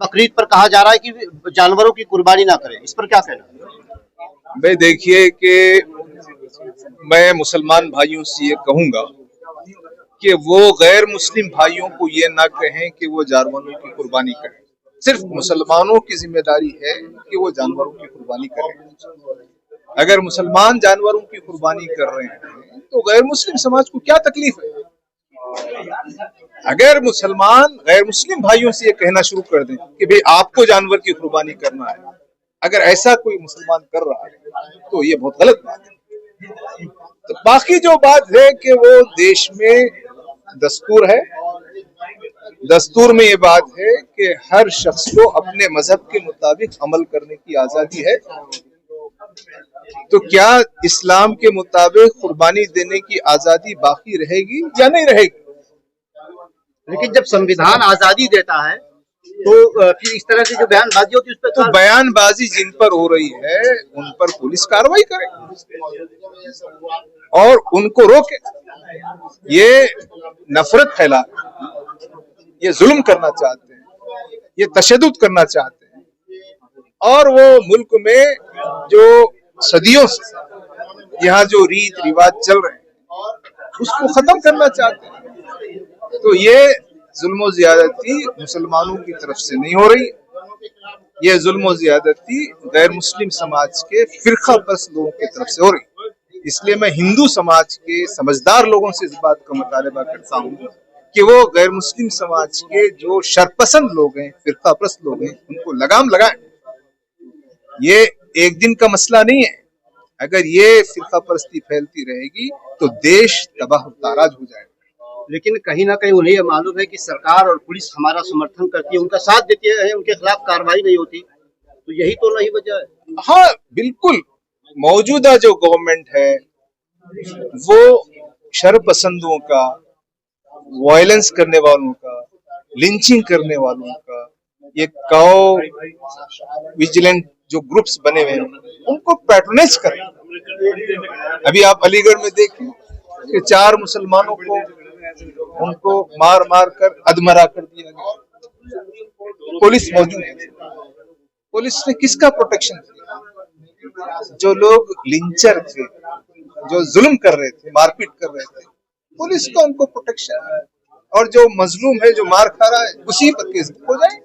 बकरीद पर कहा जा रहा है कि जानवरों की कुर्बानी ना करें, इस पर क्या कहना? भाई देखिए कि मैं मुसलमान भाइयों से ये कहूंगा कि वो गैर मुस्लिम भाइयों को ये ना कहें कि वो जानवरों की कुर्बानी करें। सिर्फ मुसलमानों की जिम्मेदारी है कि वो जानवरों की कुर्बानी करें। अगर मुसलमान जानवरों की कुर्बानी कर रहे हैं तो गैर मुस्लिम समाज को क्या तकलीफ है? अगर मुसलमान गैर मुस्लिम भाइयों से ये कहना शुरू कर दें कि भाई आपको जानवर की कुर्बानी करना है, अगर ऐसा कोई मुसलमान कर रहा है तो ये बहुत गलत बात है। तो बाकी जो बात है कि वो देश में दस्तूर है, दस्तूर में ये बात है कि हर शख्स को अपने मजहब के मुताबिक अमल करने की आजादी है। तो क्या इस्लाम के मुताबिक कुर्बानी देने की आजादी बाकी रहेगी या नहीं रहेगी? लेकिन जब संविधान आजादी देता है तो फिर इस तरह की जो बयानबाजी होती है उस पर तो बयानबाजी जिन पर हो रही है उन पर पुलिस कार्रवाई करे और उनको रोके। ये नफरत फैला, ये जुल्म करना चाहते हैं, ये तशद्दुद करना चाहते हैं और वो मुल्क में जो सदियों से यहाँ जो रीत रिवाज चल रहे हैं उसको खत्म करना चाहते हैं। तो ये जुल्म ज्यादती मुसलमानों की तरफ से नहीं हो रही, ये जुल्म ज्यादती गैर मुस्लिम समाज के फिरका परस्त लोगों की तरफ से हो रही। इसलिए मैं हिंदू समाज के समझदार लोगों से इस बात का मुतालबा करता हूँ कि वो गैर मुस्लिम समाज के जो शरपसंद लोग हैं, फिरका परस्त लोग हैं, उनको लगाम लगाएं। ये एक दिन का मसला नहीं है। अगर ये फिरका परस्ती फैलती रहेगी तो देश तबाह ताराज हो जाएगा। लेकिन कहीं ना कहीं उन्हें यह मालूम है कि सरकार और पुलिस हमारा समर्थन करती है, उनका साथ देती है, उनके खिलाफ कार्रवाई नहीं होती, तो यही तो नहीं वजह है। हाँ बिल्कुल, मौजूदा जो गवर्नमेंट है वो शरपसंदों का, वायलेंस करने वालों का, लिंचिंग करने वालों का, ये काओ विजिलेंट जो ग्रुप्स बने हुए हैं उनको पैट्रोनाइज कर। अभी आप अलीगढ़ में देखें कि 4 मुसलमानों को उनको मार मार कर अधमरा कर दिया गया। पुलिस मौजूद है, पुलिस ने किसका प्रोटेक्शन किया? जो लोग लिंचर थे, जो जुल्म कर रहे थे, मारपीट कर रहे थे, पुलिस का उनको प्रोटेक्शन है। और जो मजलूम है, जो मार खा रहा है, उसी पर केस हो जाए।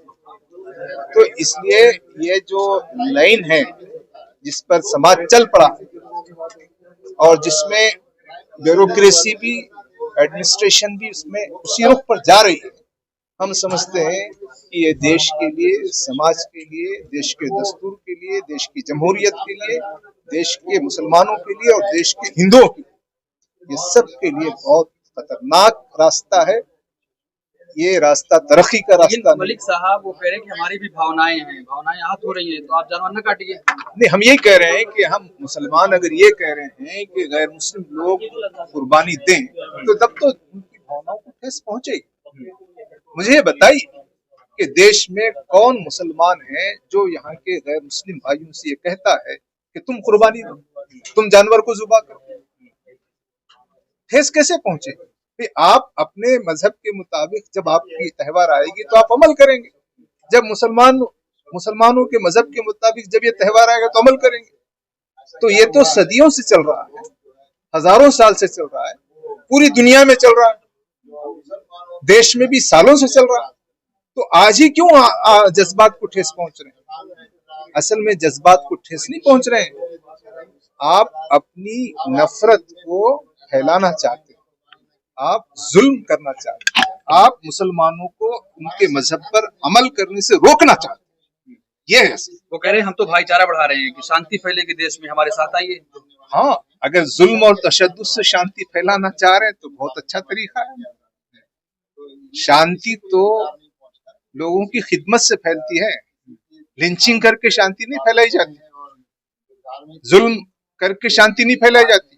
तो इसलिए ये जो लाइन है जिस पर समाज चल पड़ा और जिसमें ब्यूरोक्रेसी भी, एडमिनिस्ट्रेशन भी उसमें उसी रुख पर जा रही है, हम समझते हैं कि ये देश के लिए, समाज के लिए, देश के दस्तूर के लिए, देश की जमहूरियत के लिए, देश के मुसलमानों के लिए और देश के हिंदुओं के लिए, ये सब के लिए बहुत खतरनाक रास्ता है। ये रास्ता तरक्की का रास्ता। मलिक साहब वो कह रहे हैं कि हमारी भी भावनाएं हैं, भावनाएं आहत हो रही हैं, तो आप जानवर न काटिए। नहीं, हम ये कह रहे हैं कि हम मुसलमान अगर ये कह रहे हैं कि गैर मुस्लिम लोग कुर्बानी दें तो तब तो उनकी भावनाओं को ठेस पहुंचेगी। मुझे बताइए कि देश में कौन मुसलमान है जो यहाँ के गैर मुस्लिम भाइयों से ये कहता है कि तुम कुर्बानी दो, तुम जानवर को जुबा करो? ठेस कैसे पहुंचेगी? आप अपने मजहब के मुताबिक जब आपकी त्योहार आएगी तो आप अमल करेंगे। जब मुसलमानों के मजहब के मुताबिक जब ये त्योहार आएगा तो अमल करेंगे। तो ये तो सदियों से चल रहा है, हजारों साल से चल रहा है, पूरी दुनिया में चल रहा है, देश में भी सालों से चल रहा है। तो आज ही क्यों जज्बात को ठेस पहुंच रहे हैं? असल में जज्बात को ठेस नहीं पहुंच रहे हैं, आप अपनी नफरत को फैलाना चाहते हैं, आप जुल्म करना चाहते हैं, आप मुसलमानों को उनके मजहब पर अमल करने से रोकना चाहते हैं। ये है। वो कह रहे हैं हम तो भाईचारा बढ़ा रहे हैं कि शांति फैलेगी देश में, हमारे साथ आइए। हाँ, अगर जुल्म और तशद्दुद से शांति फैलाना चाह रहे हैं तो बहुत अच्छा तरीका है। शांति तो लोगों की खिदमत से फैलती है, लिंचिंग करके शांति नहीं फैलाई जाती, जुल्म करके शांति नहीं फैलाई जाती,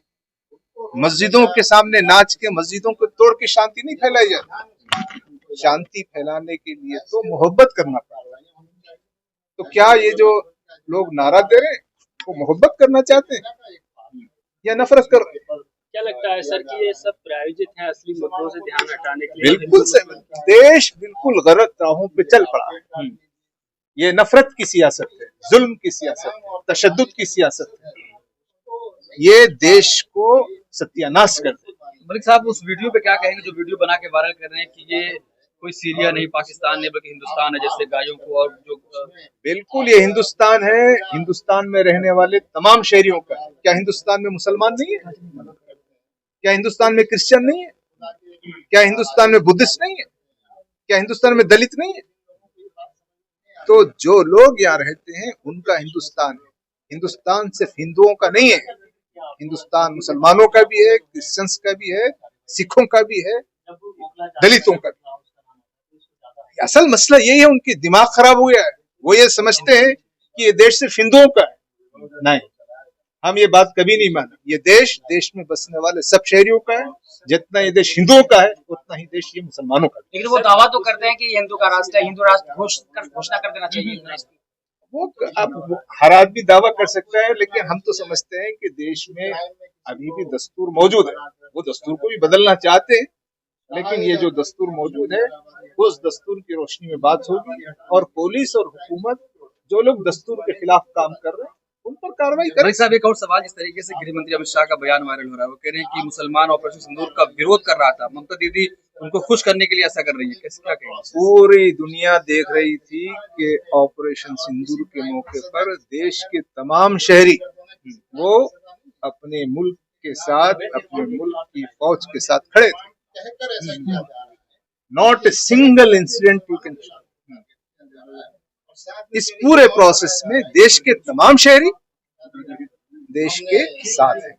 मस्जिदों के सामने नाच के, मस्जिदों को तोड़ के शांति नहीं फैलाई जाती। शांति फैलाने के लिए तो मोहब्बत करना पड़ता है। तो क्या ये जो लोग नारा दे रहे हैं वो मोहब्बत करना चाहते हैं या नफरत कर रहे हैं? क्या लगता है सर कि ये सब प्रायोजित है असली मुद्दों से ध्यान हटाने के लिए? बिल्कुल से देश बिल्कुल गलत राहों पे चल पड़ा है। ये नफरत की सियासत है, जुल्म की सियासत है, तशद्दुद की सियासत है। ये देश को सत्यानाश कर दे। मलिक साहब उस वीडियो पे क्या कहेंगे जो वीडियो बना के वायरल कर रहे हैं कि ये कोई सीरिया नहीं, पाकिस्तान नहीं, बल्कि हिंदुस्तान है, जैसे गायों को और जो बिल्कुल ये हिंदुस्तान है, हिंदुस्तान में रहने वाले तमाम शहरियों का। क्या हिंदुस्तान में मुसलमान नहीं है? क्या हिंदुस्तान में क्रिश्चियन नहीं है? क्या हिंदुस्तान में बुद्धिस्ट नहीं है? क्या हिंदुस्तान में दलित नहीं है? तो जो लोग यहाँ रहते हैं उनका हिंदुस्तान है। हिंदुस्तान सिर्फ हिंदुओं का नहीं है, हिंदुस्तान मुसलमानों का भी है, क्रिश्चियंस का भी है, सिखों का भी है, दलितों का भी। असल मसला यही है, उनकी दिमाग खराब हो गया है। वो ये समझते हैं कि ये देश सिर्फ हिंदुओं का है। नहीं, हम ये बात कभी नहीं माने। ये देश में बसने वाले सब शहरियों का है। जितना ये देश हिंदुओं का है उतना ही देश ये मुसलमानों का है। लेकिन वो दावा तो करते हैं कि ये हिंदू का राष्ट्र है, हिंदू राष्ट्र घोषणा कर देना चाहिए। वो अब हर आदमी दावा कर सकता है, लेकिन हम तो समझते हैं कि देश में अभी भी दस्तूर मौजूद है। वो दस्तूर को भी बदलना चाहते हैं, लेकिन ये जो दस्तूर मौजूद है उस दस्तूर की रोशनी में बात होगी और पुलिस और हुकूमत जो लोग दस्तूर के खिलाफ काम कर रहे हैं उन पर कार्रवाई करें। मलिक साहब एक और सवाल, जिस तरीके से गृह मंत्री अमित शाह का बयान वायरल हो रहा है, वो कह रहे हैं कि मुसलमान ऑपरेशन सिंदूर का विरोध कर रहा था, ममता दीदी उनको खुश करने के लिए ऐसा कर रही है, कैसे क्या कहेंगे? पूरी दुनिया देख रही थी कि ऑपरेशन सिंदूर के मौके पर देश के तमाम शहरी वो अपने मुल्क के साथ, अपने मुल्क की फौज के साथ खड़े थे। Not a single incident you can. इस पूरे प्रोसेस में देश के तमाम शहरी देश के साथ हैं।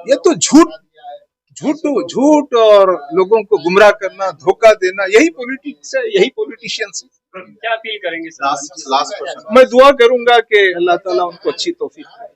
ये तो झूठ और लोगों को गुमराह करना, धोखा देना, यही पॉलिटिक्स है, यही पॉलिटिशियंस है। क्या अपील करेंगे सर? मैं दुआ करूंगा कि अल्लाह ताला उनको अच्छी तौफीक दे।